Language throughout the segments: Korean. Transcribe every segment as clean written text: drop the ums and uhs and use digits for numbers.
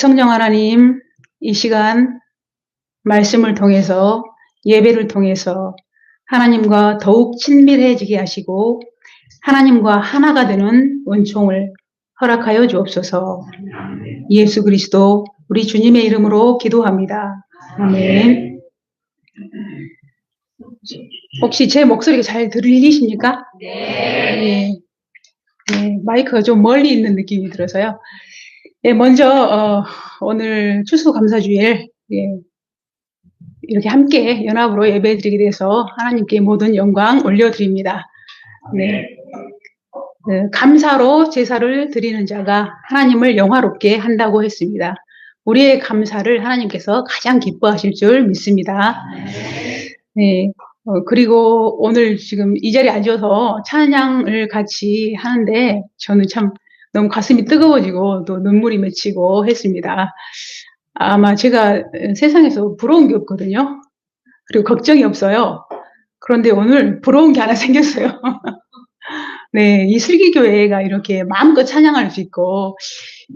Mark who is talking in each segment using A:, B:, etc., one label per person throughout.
A: 성령 하나님, 이 시간 말씀을 통해서 예배를 통해서 하나님과 더욱 친밀해지게 하시고 하나님과 하나가 되는 은총을 허락하여 주옵소서. 예수 그리스도 우리 주님의 이름으로 기도합니다. 아멘. 혹시 제 목소리가 잘 들리십니까? 네. 네, 마이크가 좀 멀리 있는 느낌이 들어서요. 예, 먼저 오늘 추수감사주일 이렇게 함께 연합으로 예배드리게 돼서 하나님께 모든 영광 올려드립니다. 네, 감사로 제사를 드리는 자가 하나님을 영화롭게 한다고 했습니다. 우리의 감사를 하나님께서 가장 기뻐하실 줄 믿습니다. 네, 그리고 오늘 지금 이 자리에 앉아서 찬양을 같이 하는데 저는 참 너무 가슴이 뜨거워지고 또 눈물이 맺히고 했습니다. 아마 제가 세상에서 부러운 게 없거든요. 그리고 걱정이 없어요. 그런데 오늘 부러운 게 하나 생겼어요. 네, 이 슬기교회가 이렇게 마음껏 찬양할 수 있고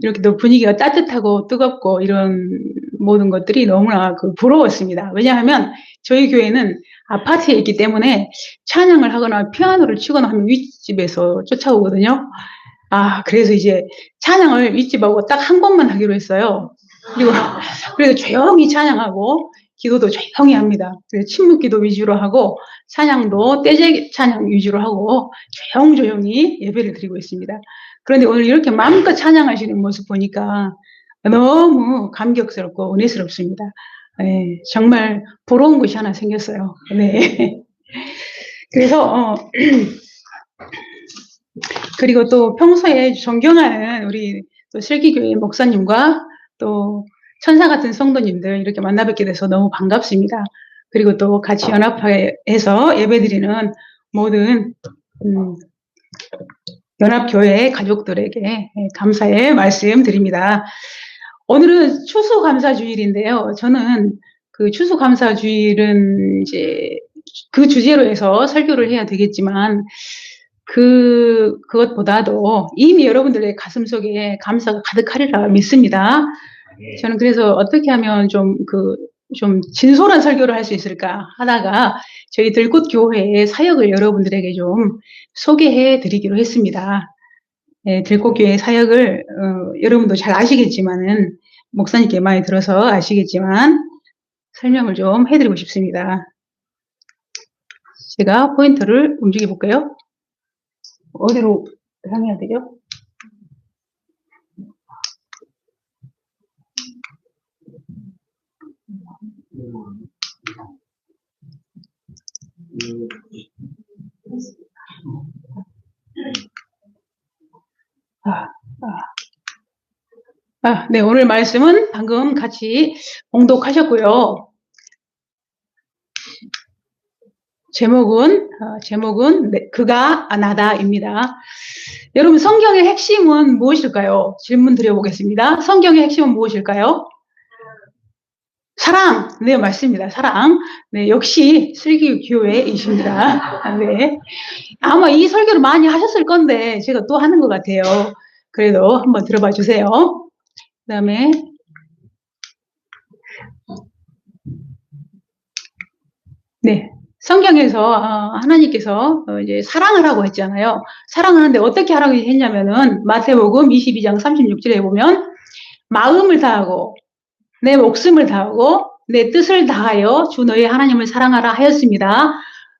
A: 이렇게 또 분위기가 따뜻하고 뜨겁고 이런 모든 것들이 너무나 부러웠습니다. 왜냐하면 저희 교회는 아파트에 있기 때문에 찬양을 하거나 피아노를 치거나 하면 윗집에서 쫓아오거든요. 그래서 이제 찬양을 윗집하고 딱 한 곡만 하기로 했어요. 그리고 그래서 조용히 찬양하고 기도도 조용히 합니다. 그래서 침묵기도 위주로 하고 찬양도 떼제 찬양 위주로 하고 조용히 예배를 드리고 있습니다. 그런데 오늘 이렇게 마음껏 찬양하시는 모습 보니까 너무 감격스럽고 은혜스럽습니다. 네, 정말 부러운 것이 하나 생겼어요. 네. 그래서 그리고 또 평소에 존경하는 우리 또 슬기교회 목사님과 또 천사 같은 성도님들 이렇게 만나 뵙게 돼서 너무 반갑습니다. 그리고 또 같이 연합해서 예배드리는 모든 연합교회 가족들에게 감사의 말씀 드립니다. 오늘은 추수감사주일인데요. 저는 그 추수감사주일은 이제 그 주제로 해서 설교를 해야 되겠지만 그것보다도 이미 여러분들의 가슴 속에 감사가 가득하리라 믿습니다. 저는 그래서 어떻게 하면 좀 진솔한 설교를 할 수 있을까 하다가 저희 들꽃 교회의 사역을 여러분들에게 좀 소개해 드리기로 했습니다. 네, 들꽃 교회 사역을 여러분도 잘 아시겠지만은 목사님께 많이 들어서 아시겠지만 설명을 좀 해드리고 싶습니다. 제가 포인트를 움직여 볼까요? 어디로 향해야 되죠? 네, 오늘 말씀은 방금 같이 봉독하셨고요. 제목은 그가 나다입니다. 여러분 성경의 핵심은 무엇일까요? 질문 드려보겠습니다. 성경의 핵심은 무엇일까요? 사랑. 네, 맞습니다. 사랑. 네, 역시 슬기교회이십니다. 네. 아마 이 설교를 많이 하셨을 건데 제가 또 하는 것 같아요. 그래도 한번 들어봐 주세요. 그 다음에 네, 성경에서 하나님께서 이제 사랑을 하고 했잖아요. 사랑을 하는데 어떻게 하라고 했냐면은 마태복음 22장 36절에 보면 마음을 다하고 내 목숨을 다하고 내 뜻을 다하여 주 너의 하나님을 사랑하라 하였습니다.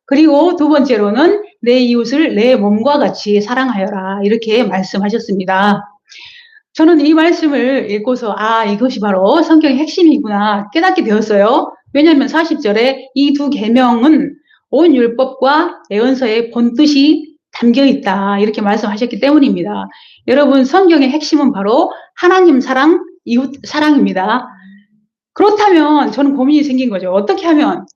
A: 그리고 두 번째로는 내 이웃을 내 몸과 같이 사랑하여라 이렇게 말씀하셨습니다. 저는 이 말씀을 읽고서 이것이 바로 성경의 핵심이구나 깨닫게 되었어요. 왜냐하면 40절에 이 두 계명은 온 율법과 예언서의 본뜻이 담겨있다 이렇게 말씀하셨기 때문입니다. 여러분 성경의 핵심은 바로 하나님 사랑, 이웃 사랑입니다. 그렇다면 저는 고민이 생긴 거죠. 어떻게 하면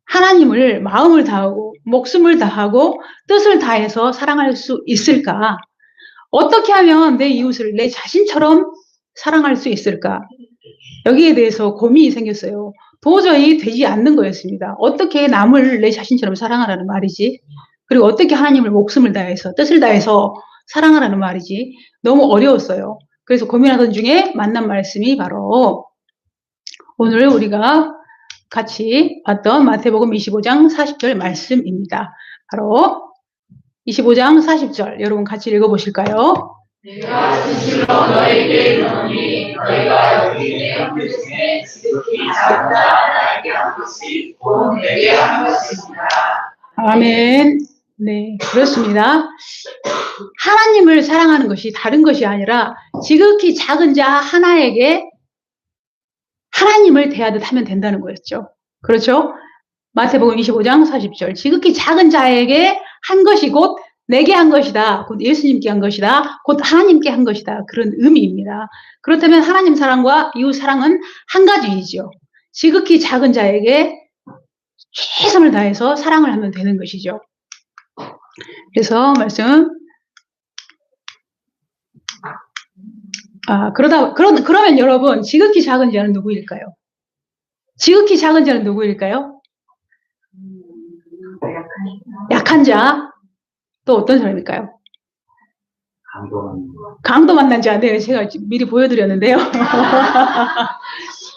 A: 하나님을 마음을 다하고 목숨을 다하고 뜻을 다해서 사랑할 수 있을까? 어떻게 하면 내 이웃을 내 자신처럼 사랑할 수 있을까? 여기에 대해서 고민이 생겼어요. 도저히 되지 않는 거였습니다. 어떻게 남을 내 자신처럼 사랑하라는 말이지? 그리고 어떻게 하나님을 목숨을 다해서 뜻을 다해서 사랑하라는 말이지? 너무 어려웠어요. 그래서 고민하던 중에 만난 말씀이 바로 오늘 우리가 같이 봤던 마태복음 25장 40절 말씀입니다. 바로 25장 40절 여러분 같이 읽어보실까요?
B: 내가 진실로 너희에게 이르노니 너희가 여기 내 형제 중에 지극히 작은 자 하나에게 한 것이 곧 내게 한 것입니다.
A: 아멘. 네, 그렇습니다. 하나님을 사랑하는 것이 다른 것이 아니라 지극히 작은 자 하나에게 하나님을 대하듯 하면 된다는 거였죠. 그렇죠? 마태복음 25장 40절 지극히 작은 자에게 한 것이 곧 내게 한 것이다. 곧 예수님께 한 것이다. 곧 하나님께 한 것이다. 그런 의미입니다. 그렇다면 하나님 사랑과 이웃 사랑은 한 가지이죠. 지극히 작은 자에게 최선을 다해서 사랑을 하면 되는 것이죠. 그래서 그러면 여러분 지극히 작은 자는 누구일까요? 지극히 작은 자는 누구일까요? 약한 자. 또 어떤 사람일까요? 강도 만난 자. 네, 제가 미리 보여드렸는데요.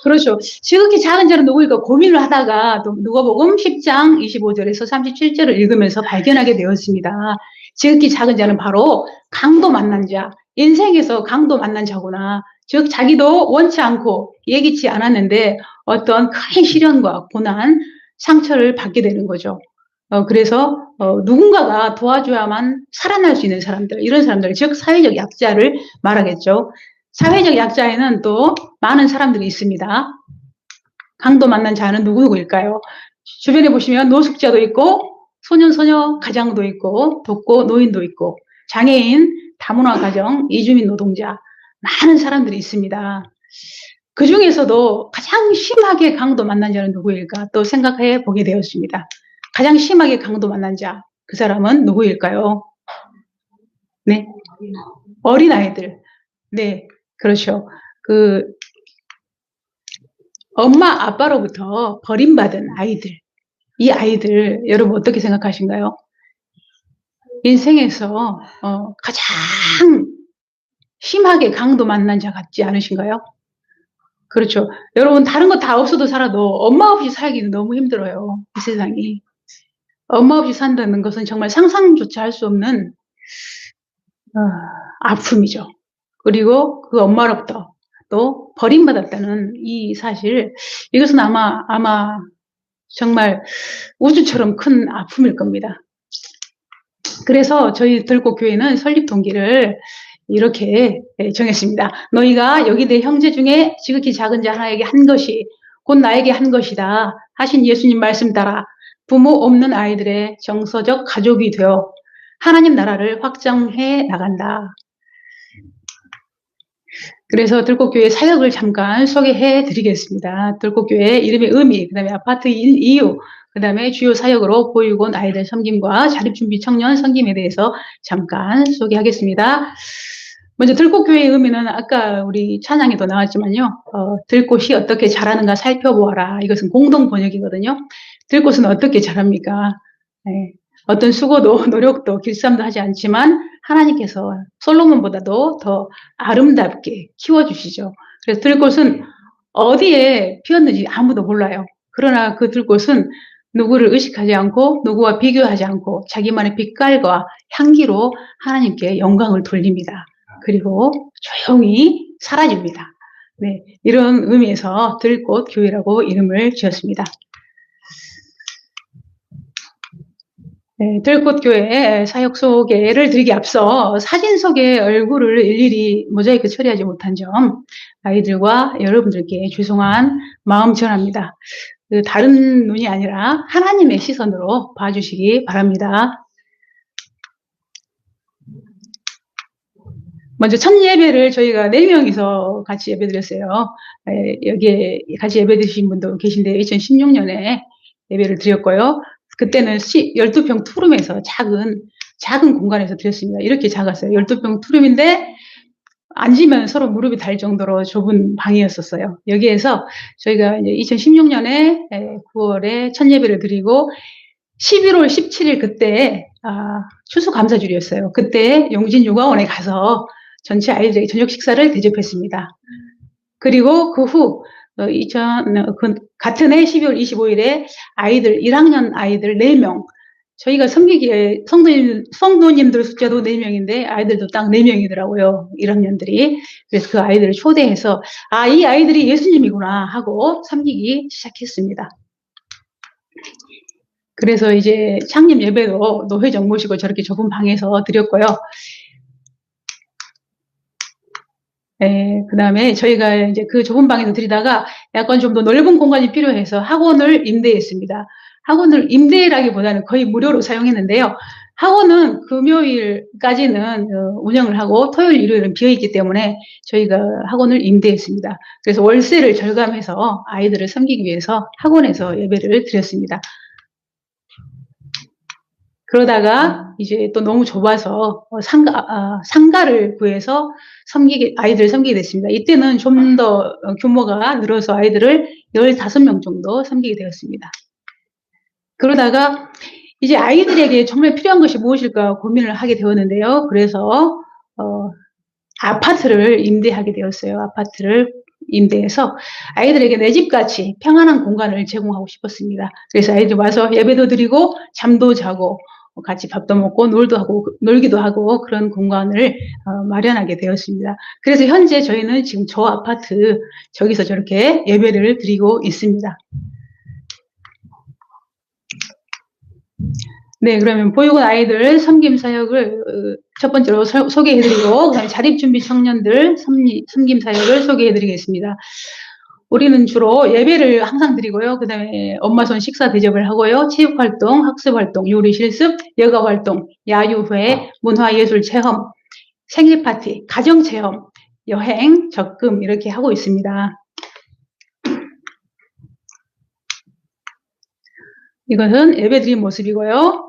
A: 그렇죠. 지극히 작은 자는 누구일까 고민을 하다가 또 누가복음 10장 25절에서 37절을 읽으면서 발견하게 되었습니다. 지극히 작은 자는 바로 강도 만난 자. 인생에서 강도 만난 자구나. 즉 자기도 원치 않고 예기치 않았는데 어떤 큰 시련과 고난, 상처를 받게 되는 거죠. 그래서 누군가가 도와줘야만 살아날 수 있는 사람들, 이런 사람들, 즉 사회적 약자를 말하겠죠. 사회적 약자에는 또 많은 사람들이 있습니다. 강도 만난 자는 누구일까요? 주변에 보시면 노숙자도 있고 소년, 소녀 가장도 있고 독거 노인도 있고 장애인, 다문화 가정, 이주민 노동자 많은 사람들이 있습니다. 그 중에서도 가장 심하게 강도 만난 자는 누구일까 또 생각해 보게 되었습니다. 가장 심하게 강도 만난 자, 그 사람은 누구일까요? 네, 어린아이들. 네, 그렇죠. 엄마, 아빠로부터 버림받은 아이들. 이 아이들, 여러분 어떻게 생각하신가요? 인생에서 가장 심하게 강도 만난 자 같지 않으신가요? 그렇죠. 여러분 다른 거 다 없어도 살아도 엄마 없이 살기는 너무 힘들어요. 이 세상이. 엄마 없이 산다는 것은 정말 상상조차 할 수 없는 아픔이죠. 그리고 그 엄마로부터 또 버림받았다는 이 사실, 이것은 아마 정말 우주처럼 큰 아픔일 겁니다. 그래서 저희 들꽃교회는 설립 동기를 이렇게 정했습니다. 너희가 여기 내 형제 중에 지극히 작은 자 하나에게 한 것이 곧 나에게 한 것이다 하신 예수님 말씀 따라 부모 없는 아이들의 정서적 가족이 되어 하나님 나라를 확장해 나간다. 그래서 들꽃교회 사역을 잠깐 소개해 드리겠습니다. 들꽃교회 이름의 의미, 그 다음에 아파트인 이유, 그 다음에 주요 사역으로 보육원 아이들 섬김과 자립준비 청년 섬김에 대해서 잠깐 소개하겠습니다. 먼저 들꽃교회의 의미는 아까 우리 찬양에도 나왔지만요. 들꽃이 어떻게 자라는가 살펴보아라. 이것은 공동 번역이거든요. 들꽃은 어떻게 자랍니까? 네. 어떤 수고도 노력도 길쌈도 하지 않지만 하나님께서 솔로몬보다도 더 아름답게 키워주시죠. 그래서 들꽃은 어디에 피었는지 아무도 몰라요. 그러나 그 들꽃은 누구를 의식하지 않고 누구와 비교하지 않고 자기만의 빛깔과 향기로 하나님께 영광을 돌립니다. 그리고 조용히 사라집니다. 네, 이런 의미에서 들꽃 교회라고 이름을 지었습니다. 네, 들꽃교회 사역 소개를 드리기 앞서 사진 속의 얼굴을 일일이 모자이크 처리하지 못한 점 아이들과 여러분들께 죄송한 마음 전합니다. 다른 눈이 아니라 하나님의 시선으로 봐주시기 바랍니다. 먼저 첫 예배를 저희가 4명이서 같이 예배 드렸어요. 여기에 같이 예배 드리신 분도 계신데 2016년에 예배를 드렸고요. 그때는 12평 투룸에서 작은 공간에서 드렸습니다. 이렇게 작았어요. 12평 투룸인데 앉으면 서로 무릎이 닿을 정도로 좁은 방이었었어요. 여기에서 저희가 이제 2016년에 9월에 첫 예배를 드리고 11월 17일 그때 추수감사주일이었어요. 그때 용진육아원에 가서 전체 아이들에게 저녁 식사를 대접했습니다. 그리고 그 후 같은 해 12월 25일에 아이들 1학년 아이들 4명 저희가 섬기기에 성도님들 숫자도 4명인데 아이들도 딱 4명이더라고요. 1학년들이. 그래서 그 아이들을 초대해서 이 아이들이 예수님이구나 하고 섬기기 시작했습니다. 그래서 이제 창립 예배도 노회정 모시고 저렇게 좁은 방에서 드렸고요. 그 다음에 저희가 이제 그 좁은 방에서 드리다가 약간 좀 더 넓은 공간이 필요해서 학원을 임대했습니다. 학원을 임대라기보다는 거의 무료로 사용했는데요. 학원은 금요일까지는 운영을 하고 토요일, 일요일은 비어있기 때문에 저희가 학원을 임대했습니다. 그래서 월세를 절감해서 아이들을 섬기기 위해서 학원에서 예배를 드렸습니다. 그러다가 이제 또 너무 좁아서 상가를 구해서 아이들을 섬기게 됐습니다. 이때는 좀 더 규모가 늘어서 아이들을 15명 정도 섬기게 되었습니다. 그러다가 이제 아이들에게 정말 필요한 것이 무엇일까 고민을 하게 되었는데요. 그래서 아파트를 임대하게 되었어요. 아파트를 임대해서 아이들에게 내 집같이 평안한 공간을 제공하고 싶었습니다. 그래서 아이들이 와서 예배도 드리고 잠도 자고 같이 밥도 먹고 놀기도 하고 그런 공간을 마련하게 되었습니다. 그래서 현재 저희는 지금 저 아파트 저기서 저렇게 예배를 드리고 있습니다. 네, 그러면 보육원 아이들 섬김 사역을 첫 번째로 소개해드리고 그다음에 자립준비 청년들 섬김 사역을 소개해드리겠습니다. 우리는 주로 예배를 항상 드리고요. 그 다음에 엄마 손 식사 대접을 하고요. 체육활동, 학습활동, 요리실습, 여가활동, 야유회, 문화예술 체험, 생일파티, 가정체험, 여행, 적금 이렇게 하고 있습니다. 이것은 예배 드린 모습이고요.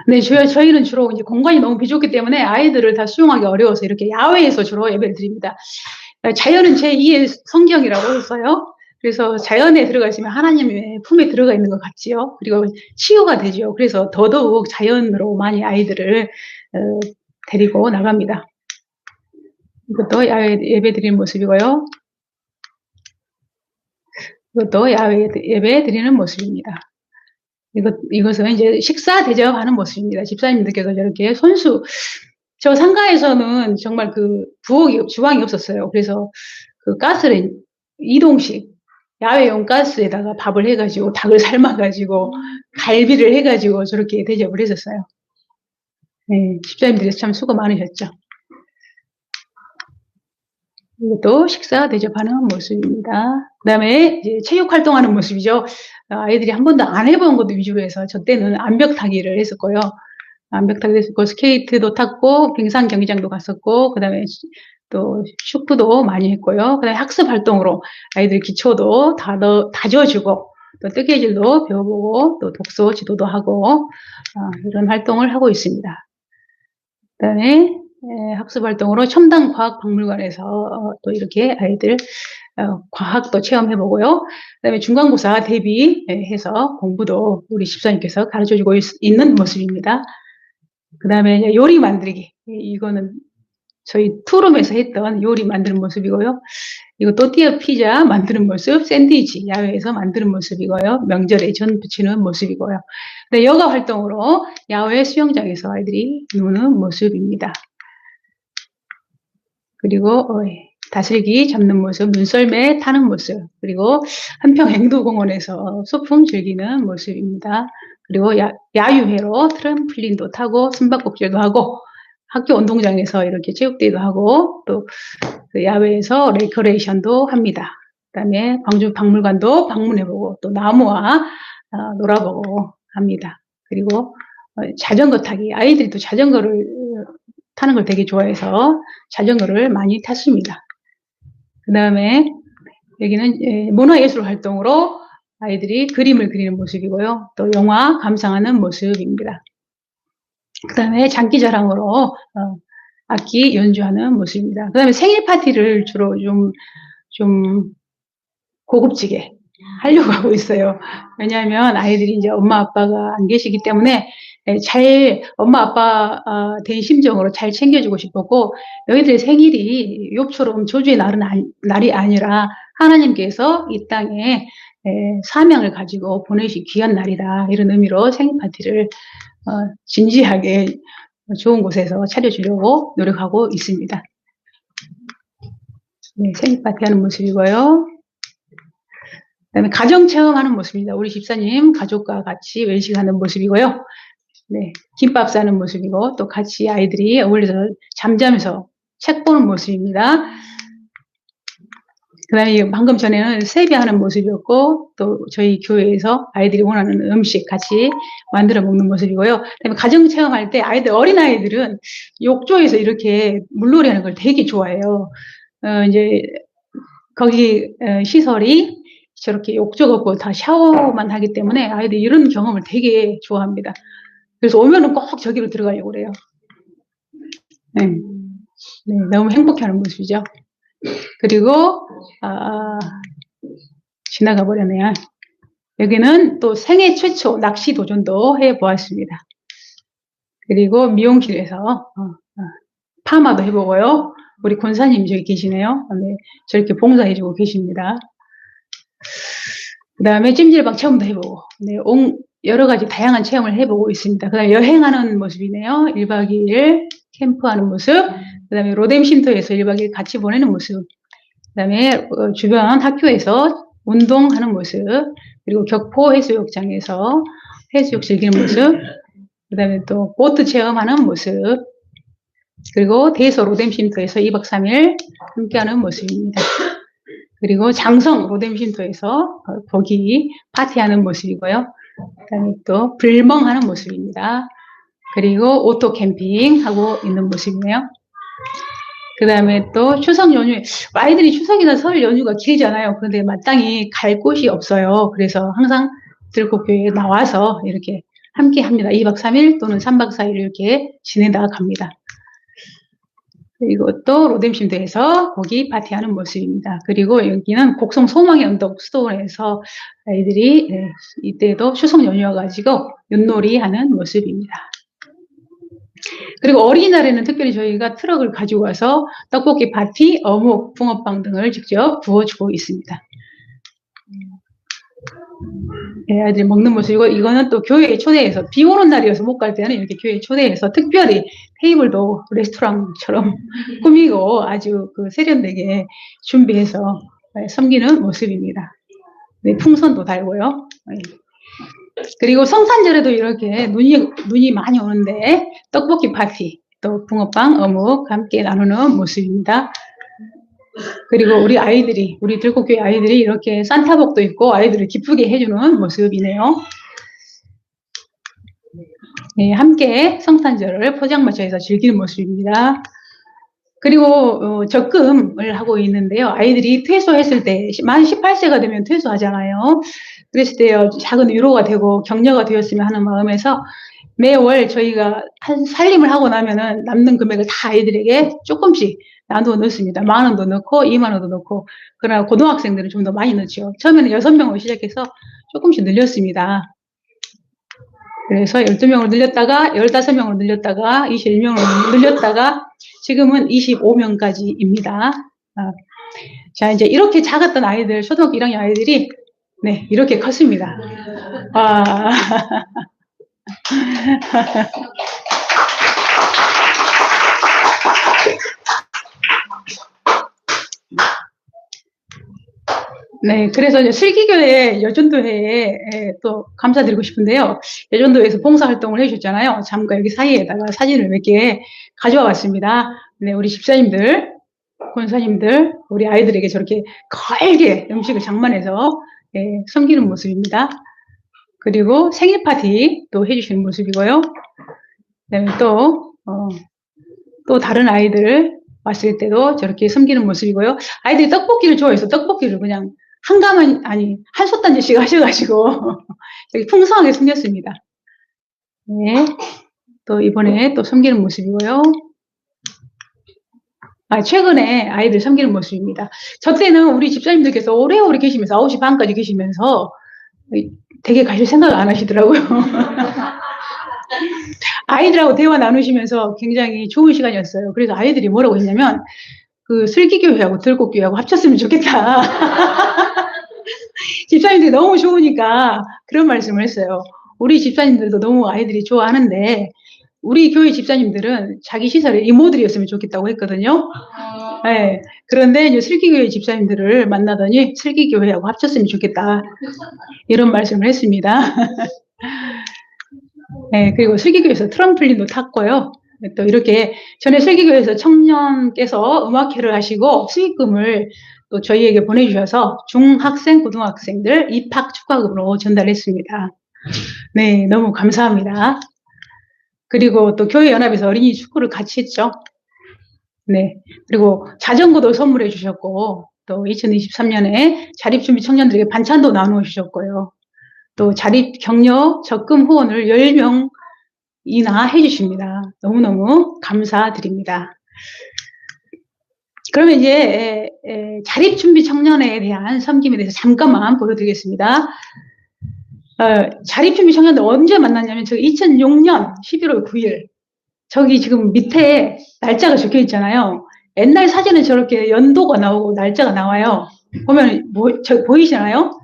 A: 네, 저희는 주로 이제 공간이 너무 부족했기 때문에 아이들을 다 수용하기 어려워서 이렇게 야외에서 주로 예배를 드립니다. 자연은 제2의 성경이라고 했어요. 그래서 자연에 들어가 있으면 하나님의 품에 들어가 있는 것 같지요. 그리고 치유가 되죠. 그래서 더더욱 자연으로 많이 아이들을 데리고 나갑니다. 이것도 야외 예배 드리는 모습이고요. 이것도 야외 예배 드리는 모습입니다. 이것은 이제 식사 대접하는 모습입니다. 집사님들께서 저렇게 저 상가에서는 정말 주방이 없었어요. 그래서 그 가스를 이동식 야외용 가스에다가 밥을 해가지고 닭을 삶아가지고 갈비를 해가지고 저렇게 대접을 했었어요. 네, 집사님들이 참 수고 많으셨죠. 이것도 식사 대접하는 모습입니다. 그 다음에 이제 체육 활동하는 모습이죠. 아이들이 한 번도 안 해본 것도 위주로 해서 저 때는 암벽 타기를 했었고요. 암벽 타기도 했었고 스케이트도 탔고 빙상 경기장도 갔었고 그 다음에 또 슈프도 많이 했고요. 그 다음에 학습 활동으로 아이들 기초도 다져주고 또 뜨개질도 배워보고 또 독서 지도도 하고 이런 활동을 하고 있습니다. 그 다음에 학습 활동으로 첨단과학박물관에서 또 이렇게 아이들 과학도 체험해보고요. 그 다음에 중간고사 대비해서 공부도 우리 집사님께서 가르쳐주고 있는 모습입니다. 그 다음에 요리 만들기. 이거는 저희 투룸에서 했던 요리 만드는 모습이고요. 이거 또띠아 피자 만드는 모습, 샌드위치 야외에서 만드는 모습이고요. 명절에 전 부치는 모습이고요. 네, 여가 활동으로 야외 수영장에서 아이들이 노는 모습입니다. 그리고 다슬기 잡는 모습, 눈썰매 타는 모습, 그리고 한평행도공원에서 소풍 즐기는 모습입니다. 그리고 야유회로 트램플린도 타고 숨바꼭질도 하고 학교 운동장에서 이렇게 체육대회도 하고 또 야외에서 레크레이션도 합니다. 그다음에 광주 박물관도 방문해보고 또 나무와 놀아보고 합니다. 그리고 자전거 타기, 아이들이 또 자전거를 타는 걸 되게 좋아해서 자전거를 많이 탔습니다. 그 다음에 여기는 문화예술 활동으로 아이들이 그림을 그리는 모습이고요. 또 영화 감상하는 모습입니다. 그 다음에 장기자랑으로 악기 연주하는 모습입니다. 그 다음에 생일 파티를 주로 좀 고급지게 하려고 하고 있어요. 왜냐하면 아이들이 이제 엄마 아빠가 안 계시기 때문에 엄마 아빠 된 심정으로 잘 챙겨주고 싶었고, 너희들 생일이 욥처럼 저주의 날이 아니라 하나님께서 이 땅에 사명을 가지고 보내신 귀한 날이다. 이런 의미로 생일 파티를 진지하게 좋은 곳에서 차려주려고 노력하고 있습니다. 네, 생일 파티 하는 모습이고요. 그다음에 가정 체험하는 모습입니다. 우리 집사님 가족과 같이 외식하는 모습이고요. 네, 김밥 싸는 모습이고, 또 같이 아이들이 어울려서 잠자면서 책 보는 모습입니다. 그 다음에 방금 전에는 세배하는 모습이었고, 또 저희 교회에서 아이들이 원하는 음식 같이 만들어 먹는 모습이고요. 그다음에 가정 체험할 때 어린아이들은 욕조에서 이렇게 물놀이 하는 걸 되게 좋아해요. 이제 거기 시설이 저렇게 욕조가 없고 다 샤워만 하기 때문에 아이들이 이런 경험을 되게 좋아합니다. 그래서 오면은 꼭 저기로 들어가려고 그래요. 네. 네, 너무 행복해하는 모습이죠. 그리고 지나가 버렸네요. 여기는 또 생애 최초 낚시 도전도 해보았습니다. 그리고 미용실에서 파마도 해보고요. 우리 권사님이 저기 계시네요. 네, 저렇게 봉사해주고 계십니다. 그 다음에 찜질방 체험도 해보고, 네, 여러 가지 다양한 체험을 해보고 있습니다. 그 다음에 여행하는 모습이네요. 1박 2일 캠프하는 모습, 그 다음에 로뎀쉼터에서 1박 2일 같이 보내는 모습, 그 다음에 주변 학교에서 운동하는 모습, 그리고 격포 해수욕장에서 해수욕 즐기는 모습, 그 다음에 또 보트 체험하는 모습, 그리고 대서 로뎀쉼터에서 2박 3일 함께하는 모습입니다. 그리고 장성 로뎀쉼터에서 거기 파티하는 모습이고요. 그다음에 또 불멍하는 모습입니다. 그리고 오토 캠핑하고 있는 모습이네요. 그 다음에 또 추석 연휴, 아이들이 추석이나 설 연휴가 길잖아요. 그런데 마땅히 갈 곳이 없어요. 그래서 항상 들꽃교회에 나와서 이렇게 함께 합니다. 2박 3일 또는 3박 4일 이렇게 지내다가 갑니다. 그리고 또 로뎀쉼터에서 거기 파티하는 모습입니다. 그리고 여기는 곡성 소망의 언덕 수도원에서 아이들이 이때도 추석 연휴여가지고 윷놀이 하는 모습입니다. 그리고 어린이날에는 특별히 저희가 트럭을 가지고 와서 떡볶이 파티, 어묵, 붕어빵 등을 직접 구워주고 있습니다. 네, 아이들이 먹는 모습이고, 이거는 또 교회에 초대해서, 비 오는 날이어서 못 갈 때는 이렇게 교회에 초대해서 특별히 테이블도 레스토랑처럼 꾸미고 아주 세련되게 준비해서 섬기는 모습입니다. 네, 풍선도 달고요. 네. 그리고 성탄절에도 이렇게 눈이 많이 오는데 떡볶이 파티, 또 붕어빵, 어묵 함께 나누는 모습입니다. 그리고 우리 들꽃교회 아이들이 이렇게 산타복도 입고 아이들을 기쁘게 해주는 모습이네요. 네, 함께 성탄절을 포장마차에서 즐기는 모습입니다. 그리고 적금을 하고 있는데요. 아이들이 퇴소했을 때, 만 18세가 되면 퇴소하잖아요. 그랬을 때 작은 위로가 되고 격려가 되었으면 하는 마음에서 매월 저희가 살림을 하고 나면은 남는 금액을 다 아이들에게 조금씩 나누어 넣습니다. 10,000원도 넣고 20,000원도 넣고. 그러나 고등학생들은 좀 더 많이 넣죠. 처음에는 6명으로 시작해서 조금씩 늘렸습니다. 그래서 12명으로 늘렸다가 15명으로 늘렸다가 21명으로 늘렸다가 지금은 25명까지입니다. 자, 이제 이렇게 작았던 아이들, 초등학교 1학년 아이들이 네, 이렇게 컸습니다. 네, 그래서 이제 슬기교회 여전도회에 또 감사드리고 싶은데요. 여전도회에서 봉사활동을 해주셨잖아요. 잠깐 여기 사이에다가 사진을 몇 개 가져와 봤습니다. 네, 우리 집사님들, 권사님들, 우리 아이들에게 저렇게 걸게 음식을 장만해서 섬기는 모습입니다. 그리고 생일 파티 또 해주시는 모습이고요. 그다음에 또 다른 아이들 왔을 때도 저렇게 섬기는 모습이고요. 아이들이 떡볶이를 좋아해서 떡볶이를 그냥 한 솥단지씩 하셔가지고 여기 풍성하게 섬겼습니다. 네. 또 이번에 또 섬기는 모습이고요. 최근에 아이들 섬기는 모습입니다. 저 때는 우리 집사님들께서 오래오래 계시면서 9시 반까지 계시면서 되게 가실 생각을 안 하시더라고요. 아이들하고 대화 나누시면서 굉장히 좋은 시간이었어요. 그래서 아이들이 뭐라고 했냐면 그 슬기교회하고 들꽃교회하고 합쳤으면 좋겠다. 집사님들이 너무 좋으니까 그런 말씀을 했어요. 우리 집사님들도 너무 아이들이 좋아하는데 우리 교회 집사님들은 자기 시설에 이모들이었으면 좋겠다고 했거든요. 네. 그런데 이제 슬기교회 집사님들을 만나더니 슬기교회하고 합쳤으면 좋겠다. 이런 말씀을 했습니다. 네, 그리고 슬기교회에서 트럼플린도 탔고요. 또 이렇게 전에 슬기교회에서 청년께서 음악회를 하시고 수익금을 또 저희에게 보내주셔서 중학생, 고등학생들 입학 축하금으로 전달했습니다. 네, 너무 감사합니다. 그리고 또 교회연합에서 어린이 축구를 같이 했죠. 네, 그리고 자전거도 선물해 주셨고 또 2023년에 자립준비 청년들에게 반찬도 나누어 주셨고요. 또 자립 격려 적금 후원을 10명이나 해주십니다. 너무너무 감사드립니다. 그러면 이제 자립준비 청년에 대한 섬김에 대해서 잠깐만 보여드리겠습니다. 자립준비 청년들 언제 만났냐면 저 2006년 11월 9일 저기 지금 밑에 날짜가 적혀 있잖아요. 옛날 사진은 저렇게 연도가 나오고 날짜가 나와요. 보면 보이시나요?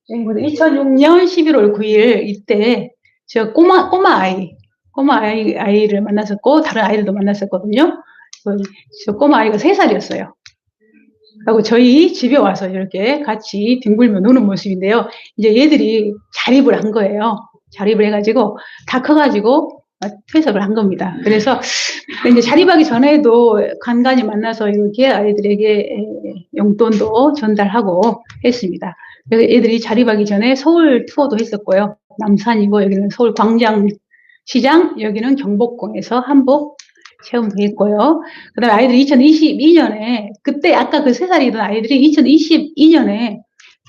A: 2006년 11월 9일 이때 제가 꼬마 아이를 만났었고 다른 아이들도 만났었거든요. 저 꼬마 아이가 3살이었어요. 그리고 저희 집에 와서 이렇게 같이 뒹굴며 노는 모습인데요. 이제 얘들이 자립을 한 거예요. 자립을 해가지고 다 커가지고 퇴석을 한 겁니다. 그래서 이제 자립하기 전에도 간간히 만나서 이렇게 아이들에게 용돈도 전달하고 했습니다. 그래서 애들이 자립하기 전에 서울 투어도 했었고요. 남산이고 여기는 서울 광장시장, 여기는 경복궁에서 한복 체험도 했고요. 그 다음에 아이들이 2022년에 그때 아까 그 3살이던 아이들이 2022년에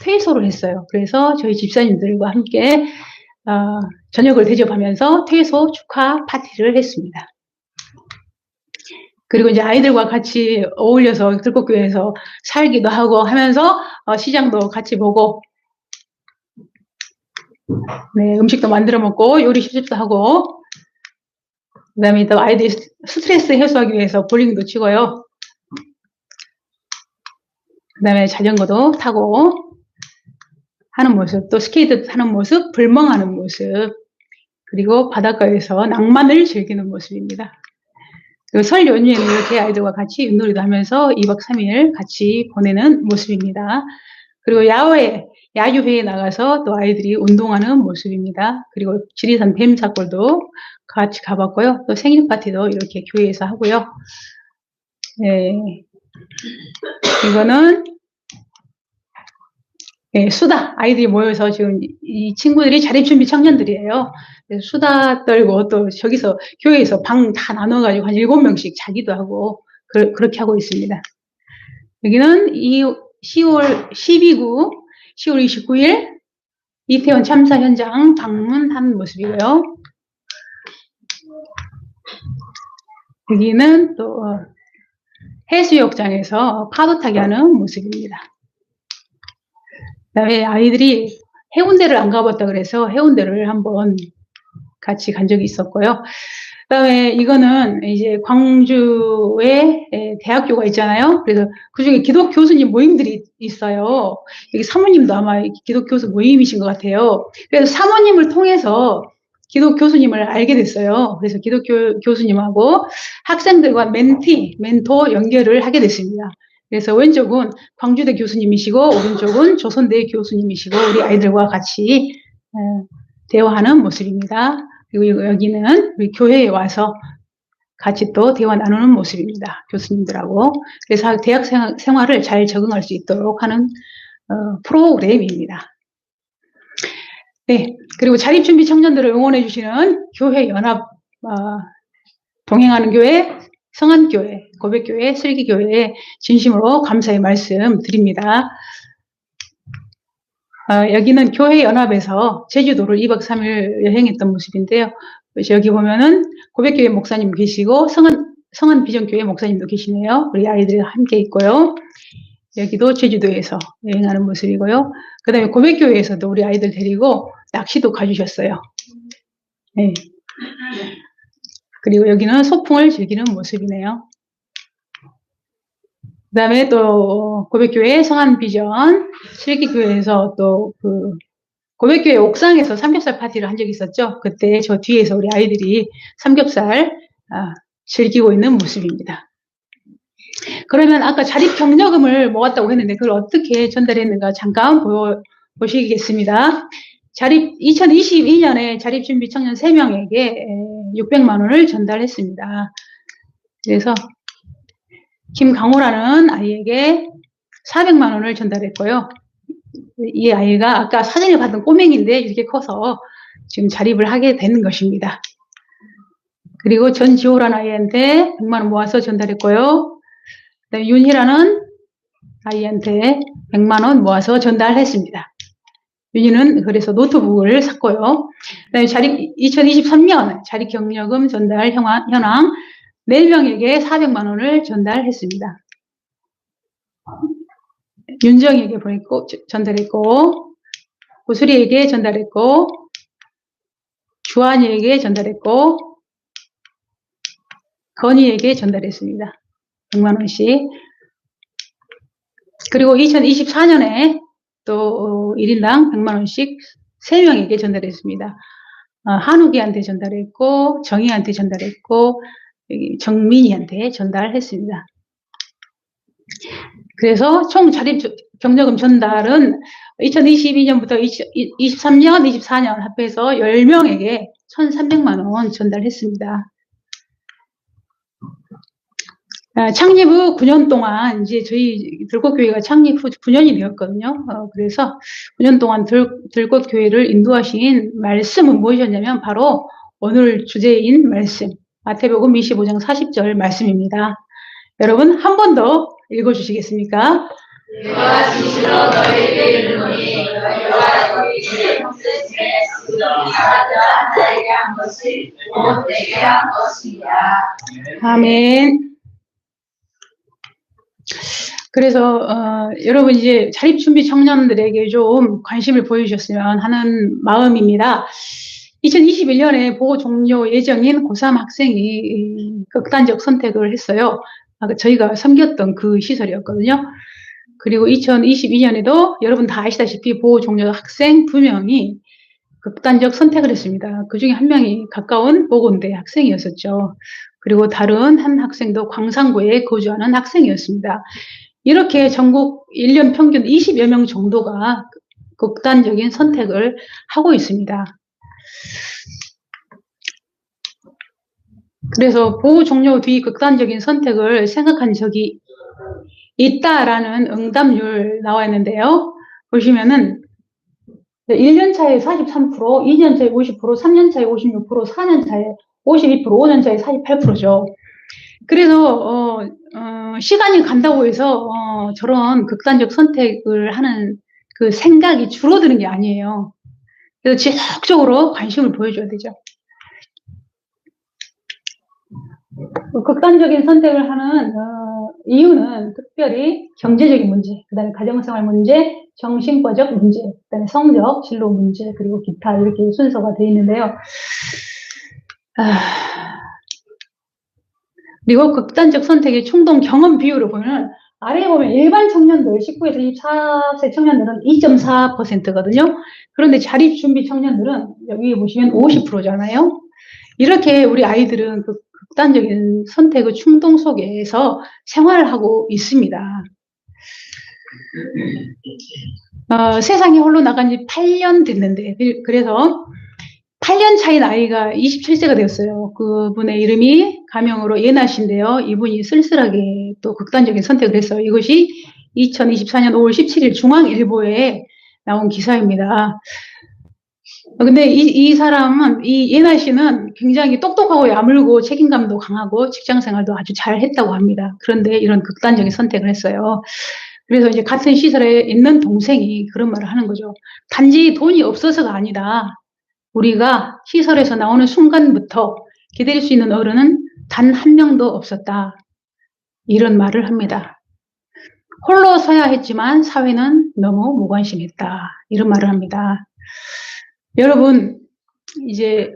A: 퇴소를 했어요. 그래서 저희 집사님들과 함께 저녁을 대접하면서 퇴소 축하 파티를 했습니다. 그리고 이제 아이들과 같이 어울려서 들꽃교회에서 살기도 하고 하면서 시장도 같이 보고 네, 음식도 만들어 먹고 요리 실습도 하고 그 다음에 또 아이들이 스트레스 해소하기 위해서 볼링도 치고요. 그 다음에 자전거도 타고 하는 모습, 또 스케이트 타는 모습, 불멍하는 모습, 그리고 바닷가에서 낭만을 즐기는 모습입니다. 그리고 설 연휴에는 이렇게 아이들과 같이 윷놀이도 하면서 2박 3일 같이 보내는 모습입니다. 그리고 야유회에 나가서 또 아이들이 운동하는 모습입니다. 그리고 지리산 뱀사골도 같이 가봤고요. 또 생일 파티도 이렇게 교회에서 하고요. 네. 이거는 수다. 아이들이 모여서 지금 이 친구들이 자립준비 청년들이에요. 그래서 수다 떨고 또 저기서 교회에서 방 다 나눠가지고 한 7명씩 자기도 하고 그렇게 하고 있습니다. 여기는 10월 29일 이태원 참사 현장 방문한 모습이고요. 여기는 또 해수욕장에서 파도 타기 하는 모습입니다. 그다음에 아이들이 해운대를 안 가봤다 그래서 해운대를 한번 같이 간 적이 있었고요. 그다음에 이거는 이제 광주에 대학교가 있잖아요. 그래서 그중에 기독 교수님 모임들이 있어요. 여기 사모님도 아마 기독 교수 모임이신 것 같아요. 그래서 사모님을 통해서 기독 교수님을 알게 됐어요. 그래서 기독 교수님하고 학생들과 멘토 연결을 하게 됐습니다. 그래서 왼쪽은 광주대 교수님이시고 오른쪽은 조선대 교수님이시고 우리 아이들과 같이 대화하는 모습입니다. 그리고 여기는 우리 교회에 와서 같이 또 대화 나누는 모습입니다. 교수님들하고. 그래서 대학 생활을 잘 적응할 수 있도록 하는 프로그램입니다. 네. 그리고 자립준비 청년들을 응원해 주시는 교회 연합, 동행하는 교회, 성안교회, 고백교회, 슬기교회에 진심으로 감사의 말씀 드립니다. 여기는 교회 연합에서 제주도를 2박 3일 여행했던 모습인데요. 여기 보면은 고백교회 목사님 계시고 성안비전교회 목사님도 계시네요. 우리 아이들이 함께 있고요. 여기도 제주도에서 여행하는 모습이고요. 그 다음에 고백교회에서도 우리 아이들 데리고 낚시도 가주셨어요. 네. 그리고 여기는 소풍을 즐기는 모습이네요. 그 다음에 또 고백교회 성안비전 실기교회에서 또 고백교회 옥상에서 삼겹살 파티를 한 적이 있었죠. 그때 저 뒤에서 우리 아이들이 삼겹살 즐기고 있는 모습입니다. 그러면 아까 자립 경력금을 모았다고 했는데 그걸 어떻게 전달했는가 잠깐 보시겠습니다. 2022년에 자립준비 청년 3명에게 600만 원을 전달했습니다. 그래서 김강호라는 아이에게 400만 원을 전달했고요. 이 아이가 아까 사진을 받은 꼬맹인데 이렇게 커서 지금 자립을 하게 되는 것입니다. 그리고 전지호라는 아이한테 100만 원 모아서 전달했고요. 그다음에 윤희라는 아이한테 100만 원 모아서 전달했습니다. 윤희는 그래서 노트북을 샀고요. 그다음에 2023년 자립 경력금 전달 현황 4명에게 400만 원을 전달했습니다. 윤정에게 전달했고, 고수리에게 전달했고, 주한이에게 전달했고, 건희에게 전달했습니다. 100만 원씩. 그리고 2024년에 또 1인당 100만 원씩 3명에게 전달했습니다. 한욱이한테 전달했고, 정희한테 전달했고, 정민이한테 전달했습니다. 그래서 총 자립 경력금 전달은 2022년부터 23년, 24년 합해서 10명에게 1,300만 원 전달했습니다. 창립 후 9년 동안 이제 저희 들꽃교회가 창립 후 9년이 되었거든요. 그래서 9년 동안 들꽃교회를 인도하신 말씀은 무엇이었냐면 바로 오늘 주제인 말씀 마태복음 25장 40절 말씀입니다. 여러분 한 번 더 읽어주시겠습니까?
B: 내가 진실로 너희에게 이르노니 너희가 너희의 평생에 스스로 살았다 나에게 한 것이 곧 내게 한 것이야.
A: 아멘. 그래서 여러분 이제 자립준비 청년들에게 좀 관심을 보여주셨으면 하는 마음입니다. 2021년에 보호 종료 예정인 고3 학생이 극단적 선택을 했어요. 저희가 섬겼던 그 시설이었거든요. 그리고 2022년에도 여러분 다 아시다시피 보호 종료 학생 2명이 극단적 선택을 했습니다. 그 중에 한 명이 가까운 보건대 학생이었었죠. 그리고 다른 한 학생도 광산구에 거주하는 학생이었습니다. 이렇게 전국 1년 평균 20여 명 정도가 극단적인 선택을 하고 있습니다. 그래서 보호 종료 뒤 극단적인 선택을 생각한 적이 있다라는 응답률 나와 있는데요. 보시면은 1년 차에 43%, 2년 차에 50%, 3년 차에 56%, 4년 차에 52%, 5년 차에 48%죠. 그래서 시간이 간다고 해서 저런 극단적 선택을 하는 그 생각이 줄어드는 게 아니에요. 그래서 지속적으로 관심을 보여줘야 되죠. 극단적인 선택을 하는 이유는 특별히 경제적인 문제, 그 다음에 가정생활 문제, 정신과적 문제, 그 다음에 성적, 진로 문제, 그리고 기타 이렇게 순서가 되어 있는데요. 그리고 극단적 선택의 충동 경험 비율을 보면 아래에 보면 일반 청년들, 19에서 24세 청년들은 2.4%거든요. 그런데 자립준비 청년들은 여기 보시면 50%잖아요. 이렇게 우리 아이들은 그 극단적인 선택의 충동 속에서 생활을 하고 있습니다. 세상에 홀로 나간 지 8년 됐는데, 그래서 8년 차인 아이가 27세가 되었어요. 그분의 이름이 가명으로 예나 씨인데요. 이분이 쓸쓸하게 또 극단적인 선택을 했어요. 이것이 2024년 5월 17일 중앙일보에 나온 기사입니다. 근데 이 사람은, 이 예나 씨는 굉장히 똑똑하고 야물고 책임감도 강하고 직장 생활도 아주 잘 했다고 합니다. 그런데 이런 극단적인 선택을 했어요. 그래서 이제 같은 시설에 있는 동생이 그런 말을 하는 거죠. 단지 돈이 없어서가 아니다. 우리가 시설에서 나오는 순간부터 기다릴 수 있는 어른은 단 한 명도 없었다. 이런 말을 합니다. 홀로 서야 했지만 사회는 너무 무관심했다. 이런 말을 합니다. 여러분, 이제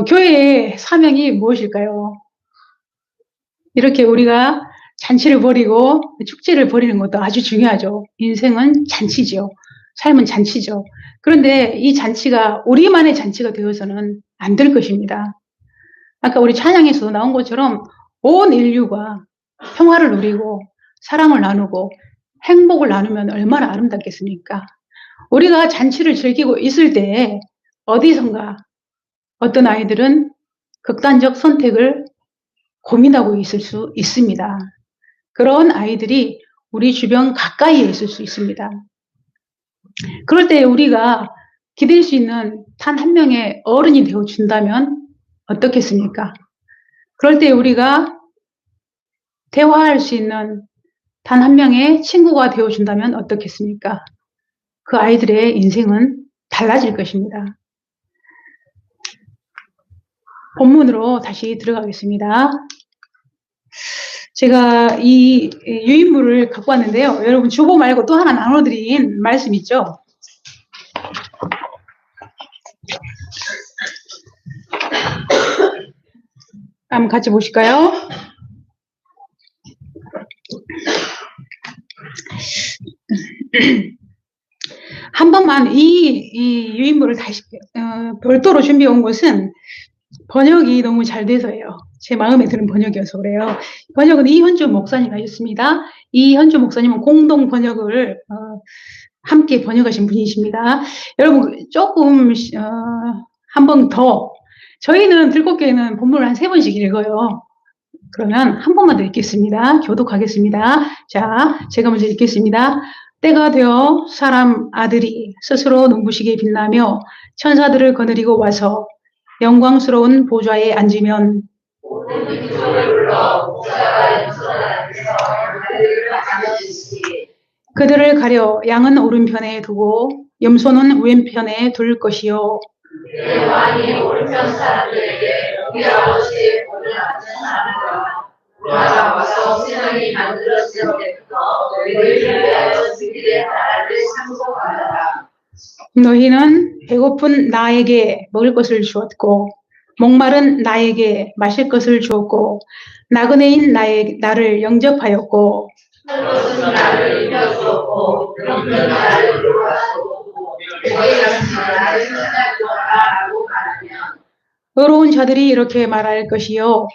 A: 교회의 사명이 무엇일까요? 이렇게 우리가 잔치를 벌이고 축제를 벌이는 것도 아주 중요하죠. 인생은 잔치죠. 삶은 잔치죠. 그런데 이 잔치가 우리만의 잔치가 되어서는 안 될 것입니다. 아까 우리 찬양에서 나온 것처럼 온 인류가 평화를 누리고 사랑을 나누고 행복을 나누면 얼마나 아름답겠습니까? 우리가 잔치를 즐기고 있을 때 어디선가 어떤 아이들은 극단적 선택을 고민하고 있을 수 있습니다. 그런 아이들이 우리 주변 가까이에 있을 수 있습니다. 그럴 때 우리가 기댈 수 있는 단 한 명의 어른이 되어준다면 어떻겠습니까? 그럴 때 우리가 대화할 수 있는 단 한 명의 친구가 되어준다면 어떻겠습니까? 그 아이들의 인생은 달라질 것입니다. 본문으로 다시 들어가겠습니다. 제가 이 유인물을 갖고 왔는데요. 여러분 주보 말고 또 하나 나눠드린 말씀 있죠? 한번 같이 보실까요? 한 번만 이 유인물을 다시 별도로 준비해 온 것은 번역이 너무 잘 돼서예요. 제 마음에 드는 번역이어서 그래요. 번역은 이현주 목사님 하셨습니다. 이현주 목사님은 공동 번역을 함께 번역하신 분이십니다. 여러분 조금 한 번 더 저희는 들꽃교회는 본문을 한 3번씩 읽어요. 그러면 한 번만 더 읽겠습니다. 교독하겠습니다. 자, 제가 먼저 읽겠습니다. 때가 되어 사람 아들이 스스로 눈부시게 빛나며 천사들을 거느리고 와서 영광스러운 보좌에 앉으면 그들을 가려 양은 오른편에 두고 염소는 왼편에 둘 것이요.
B: 내 왕이 오른편 사람들에게 우리 아버지의 본을 받는 사람들아 우리가 와서 세상이 만들어질 때부터 너희를 위하여 주기를 나라를 상속하라.
A: 너희는 배고픈 나에게 먹을 것을 주었고 목마른 나에게 마실 것을 주었고 나그네인 나를 영접하였고
B: 흙은 나를 입혀주었고 병든 나를 돌보았고 고기같이 나를 찾아주었다라고 말하면
A: 의로운 자들이 이렇게 말할 것이요.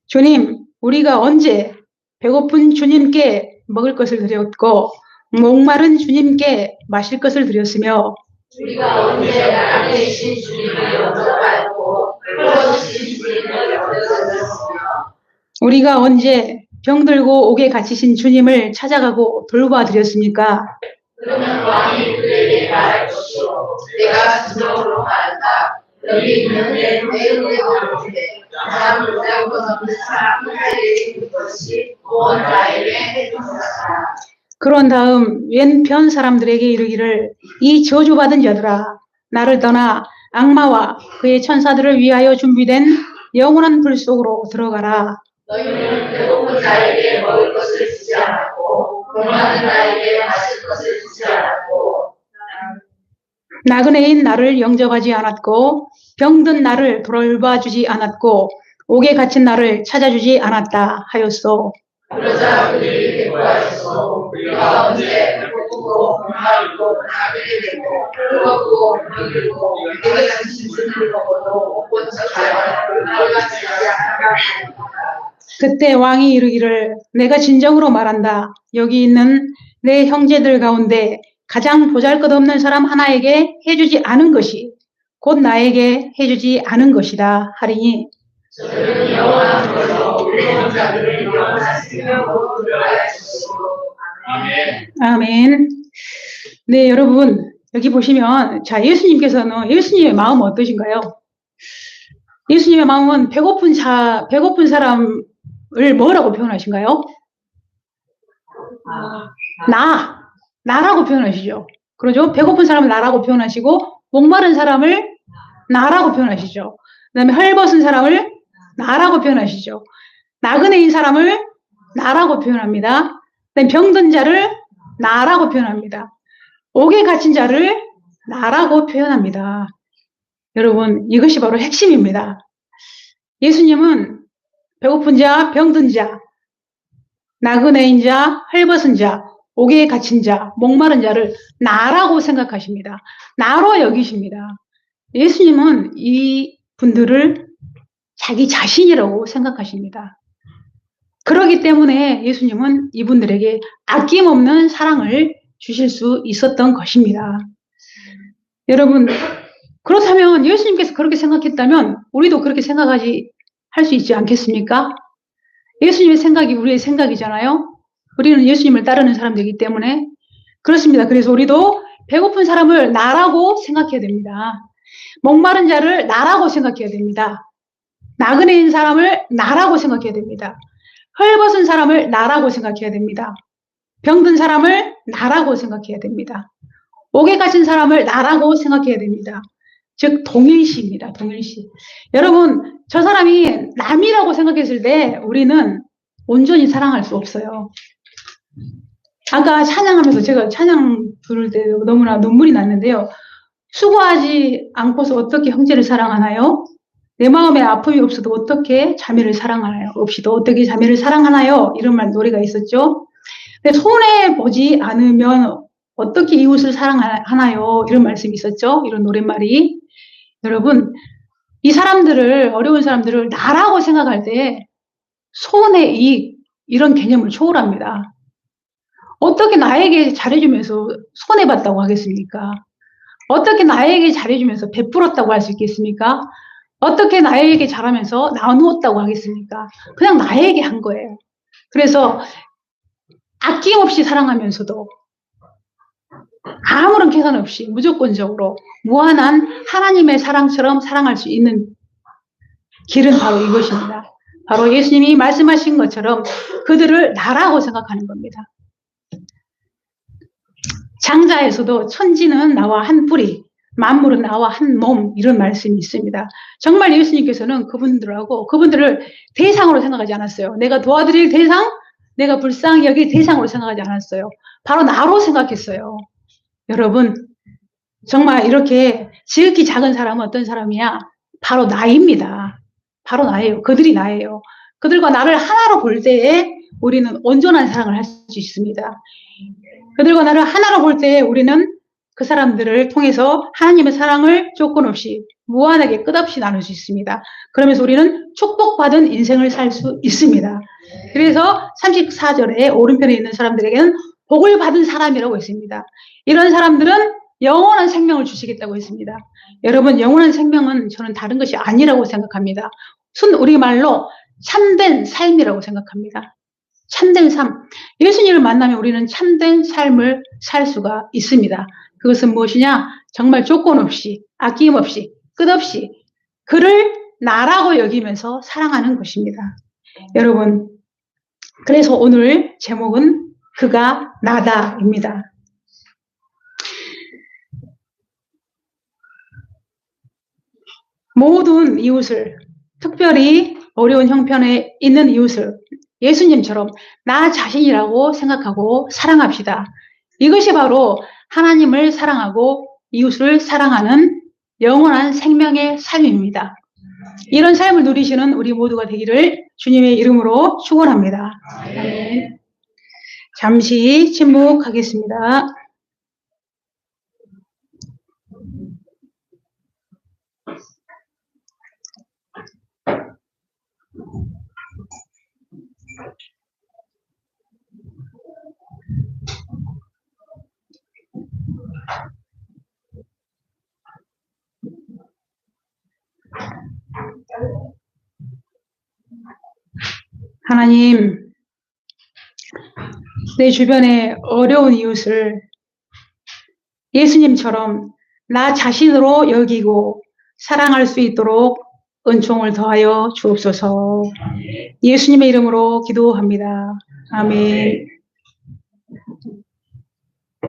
A: 주님, 우리가 언제 배고픈 주님께 먹을 것을 드렸고 목마른 주님께 마실 것을 드렸으며
B: 우리가 언제 나라이신 주님을 영접하였고 늙어지신 주님을 영접하였으며
A: 우리가 언제 병들고 옥에 갇히신 주님을 찾아가고 돌봐드렸습니까?
B: 그러면 왕이 그들에게 말할 것이요 내가 진정으로 말한다. 여기 있는 내 가운데 나를 보자고 없는 사람 하나에게 줄 것이 온 나에게 해주셨다.
A: 그런 다음 왼편 사람들에게 이르기를 이 저주받은 자들아 나를 떠나 악마와 그의 천사들을 위하여 준비된 영원한 불 속으로 들어가라.
B: 너희는 배고픈 나에게 먹을 것을 주지 않았고 목마른 나에게 마실 것을 주지 않았고
A: 나그네인 나를 영접하지 않았고 병든 나를 돌봐주지 않았고 옥에 갇힌 나를 찾아주지 않았다 하였소.
B: 그러자 그들이 대꾸하였소. 우리가 언제 배고프고 목마르고 나그네 되고 뜨겁고 병들고 옥에 갇힌 주님을 먹어도 못 찾아가고 너희같이 하지 않았다.
A: 그때 왕이 이르기를 내가 진정으로 말한다. 여기 있는 내 형제들 가운데 가장 보잘것없는 사람 하나에게 해주지 않은 것이 곧 나에게 해주지 않은 것이다 하리니
B: 저들은 영원한 것으로 의로운 자들을 영원한 생명으로 들어가야 주시고 아멘.
A: 아멘. 네, 여러분 여기 보시면 자 예수님께서는 예수님의 마음은 어떠신가요? 예수님의 마음은 배고픈 사람을 뭐라고 표현하신가요? 나라고 표현하시죠. 그러죠? 배고픈 사람을 나라고 표현하시고 목마른 사람을 나라고 표현하시죠. 그다음에 헐벗은 사람을 나라고 표현하시죠. 나그네인 사람을 나라고 표현합니다. 그다음에 병든 자를 나라고 표현합니다. 옥에 갇힌 자를 나라고 표현합니다. 여러분, 이것이 바로 핵심입니다. 예수님은 배고픈 자, 병든 자, 나그네인 자, 헐벗은 자, 옥에 갇힌 자, 목마른 자를 나라고 생각하십니다. 나로 여기십니다. 예수님은 이 분들을 자기 자신이라고 생각하십니다. 그렇기 때문에 예수님은 이분들에게 아낌없는 사랑을 주실 수 있었던 것입니다. 여러분, 그렇다면 예수님께서 그렇게 생각했다면 우리도 그렇게 할 수 있지 않겠습니까? 예수님의 생각이 우리의 생각이잖아요. 우리는 예수님을 따르는 사람들이기 때문에 그렇습니다. 그래서 우리도 배고픈 사람을 나라고 생각해야 됩니다. 목마른 자를 나라고 생각해야 됩니다. 나그네인 사람을 나라고 생각해야 됩니다. 헐벗은 사람을 나라고 생각해야 됩니다. 병든 사람을 나라고 생각해야 됩니다. 옥에 갇힌 사람을 나라고 생각해야 됩니다. 즉 동일시입니다. 동일시. 여러분, 저 사람이 남이라고 생각했을 때 우리는 온전히 사랑할 수 없어요. 아까 찬양하면서 제가 찬양 부를 때 너무나 눈물이 났는데요. 수고하지 않고서 어떻게 형제를 사랑하나요? 내 마음에 아픔이 없어도 어떻게 자매를 사랑하나요? 없이도 어떻게 자매를 사랑하나요? 이런 노래가 있었죠. 근데 손해보지 않으면 어떻게 이웃을 사랑하나요? 이런 말씀이 있었죠. 이런 노랫말이. 여러분, 이 사람들을, 어려운 사람들을 나라고 생각할 때 손해, 이익, 이런 개념을 초월합니다. 어떻게 나에게 잘해주면서 손해봤다고 하겠습니까? 어떻게 나에게 잘해주면서 베풀었다고 할 수 있겠습니까? 어떻게 나에게 잘하면서 나누었다고 하겠습니까? 그냥 나에게 한 거예요. 그래서 아낌없이 사랑하면서도 아무런 계산 없이 무조건적으로 무한한 하나님의 사랑처럼 사랑할 수 있는 길은 바로 이것입니다. 바로 예수님이 말씀하신 것처럼 그들을 나라고 생각하는 겁니다. 장자에서도 천지는 나와 한 뿌리, 만물은 나와 한 몸, 이런 말씀이 있습니다. 정말 예수님께서는 그분들을 대상으로 생각하지 않았어요. 내가 도와드릴 대상, 내가 불쌍히 여길 대상으로 생각하지 않았어요. 바로 나로 생각했어요. 여러분, 정말 이렇게 지극히 작은 사람은 어떤 사람이야? 바로 나입니다. 바로 나예요. 그들이 나예요. 그들과 나를 하나로 볼 때에 우리는 온전한 사랑을 할 수 있습니다. 그들과 나를 하나로 볼 때에 우리는 그 사람들을 통해서 하나님의 사랑을 조건 없이 무한하게 끝없이 나눌 수 있습니다. 그러면서 우리는 축복받은 인생을 살 수 있습니다. 그래서 34절에 오른편에 있는 사람들에게는 복을 받은 사람이라고 했습니다. 이런 사람들은 영원한 생명을 주시겠다고 했습니다. 여러분, 영원한 생명은 저는 다른 것이 아니라고 생각합니다. 우리말로 참된 삶이라고 생각합니다. 참된 삶. 예수님을 만나면 우리는 참된 삶을 살 수가 있습니다. 그것은 무엇이냐? 정말 조건 없이, 아낌없이, 끝없이 그를 나라고 여기면서 사랑하는 것입니다. 여러분, 그래서 오늘 제목은 그가 나다입니다. 모든 이웃을, 특별히 어려운 형편에 있는 이웃을 예수님처럼 나 자신이라고 생각하고 사랑합시다. 이것이 바로 하나님을 사랑하고 이웃을 사랑하는 영원한 생명의 삶입니다. 이런 삶을 누리시는 우리 모두가 되기를 주님의 이름으로 축원합니다. 아멘. 잠시 침묵하겠습니다. 하나님, 내 주변에 어려운 이웃을 예수님처럼 나 자신으로 여기고 사랑할 수 있도록 은총을 더하여 주옵소서. 예수님의 이름으로 기도합니다. 아멘.